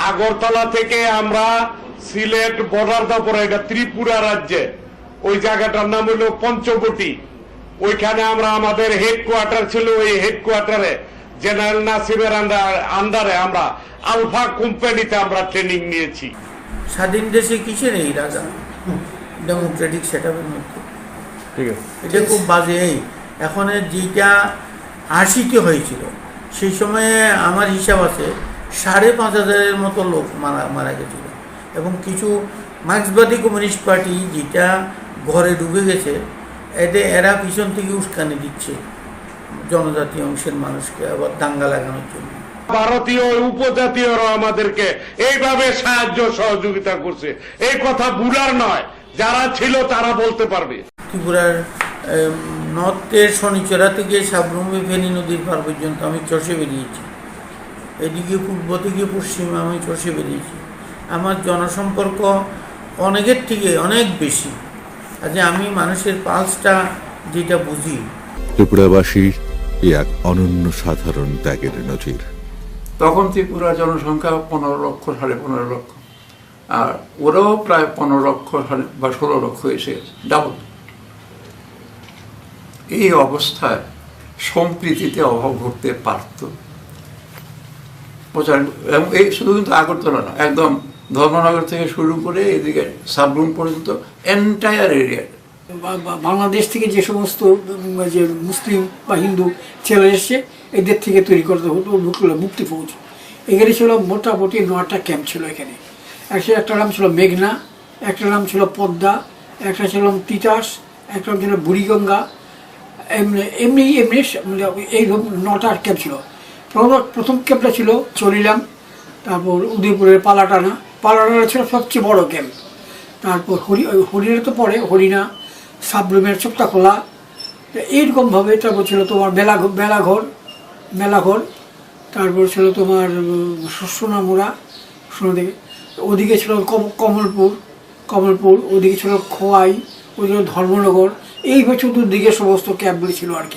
আগরতলা থেকে আমরা সিলেট বর্ডার তারপরে এটা ত্রিপুরা রাজ্যে ওই জায়গাটার নাম হলো পঞ্চবটি। ওইখানে আমরা আমাদের হেডকোয়ার্টার ছিল, ওই হেডকোয়ার্টারে জেনারেল নাসিমের আন্ডারে আমরা আলফা কোম্পানিতে আমরা ট্রেনিং নিয়েছি। স্বাধীন দেশে কিসে নেই রাজা ডেমোক্রেটিক সেট আপের মধ্যে, ঠিক আছে, এটা খুব বাজে। এখন যেটা ৮০-তে হয়েছিল সেই সময়ে আমার হিসাব আছে ৫,৫০০-এর মতো লোক মারা গেছিল, এবং কিছু মার্ক্সবাদী কমিউনিস্ট পার্টি যেটা ঘরে ডুবে গেছে, এরা পিছন থেকে উস্কানি দিচ্ছে জনজাতি অংশের মানুষকে আবার দাঙ্গা লাগানোর জন্য। ভারতীয় উপজাতীয়রা আমাদেরকে এইভাবে সাহায্য সহযোগিতা করছে, এই কথা ভুলার নয়, যারা ছিল তারা বলতে পারবে। ত্রিপুরার নর্থের শনিচড়া থেকে সাবরুমে ফেনী নদীর পার পর্যন্ত আমি চষে বেরিয়েছি, এদিকে পূর্ব থেকে পশ্চিমে আমি চষে বেরিয়েছি। আমার জনসম্পর্ক অনেকের থেকে অনেক বেশি। আজ আমি মানুষের পালসটা যেটা বুঝি। ত্রিপুরাবাসীর এক অনন্য সাধারণ ত্যাগের নজির। তখন ত্রিপুরা জনসংখ্যা 15 লক্ষ 15.5 লক্ষ, আর ওরাও প্রায় 15 লক্ষ বা 16 লক্ষ এসে ডাবল। এই অবস্থায় সম্প্রীতিতে অভাব ঘটতে পারত। এবং এই শুধু কিন্তু আগরতলা না, একদম ধর্মনগর থেকে শুরু করে এদিকে সাবরুম পর্যন্ত এন্টায়ার এরিয়া। বাংলাদেশ থেকে যে সমস্ত যে মুসলিম বা হিন্দু ছেলে এসছে, এদের থেকে তৈরি করতে হতো মুক্তি ফৌজ। এখানে ছিল মোটামুটি 9টা ক্যাম্প ছিল এখানে। একটা নাম ছিল মেঘনা, একটা নাম ছিল পদ্মা, একটা ছিল তিতাস, একটা নাম ছিল বুড়িগঙ্গা। এমনি এই 9টা ক্যাম্প ছিল। প্রথম ক্যাম্পটা ছিল চলিলাম, তারপর উদয়পুরের পালাটানা ছিল সবচেয়ে বড় ক্যাম্প। তারপর হরিণা তো পরে হরিণা, সাবরুমের চোপ্তাখোলা, এইরকমভাবে। তারপর ছিল তোমার মেলাঘর, তারপর ছিল তোমার সোনামুড়া, দিকে ওদিকে ছিল কমলপুর, ওদিকে ছিল খোয়াই, ওদিকে ধর্মনগর। এইভাবে চতুর্দিকে সমস্ত ক্যাম্পগুলি ছিল আর কি।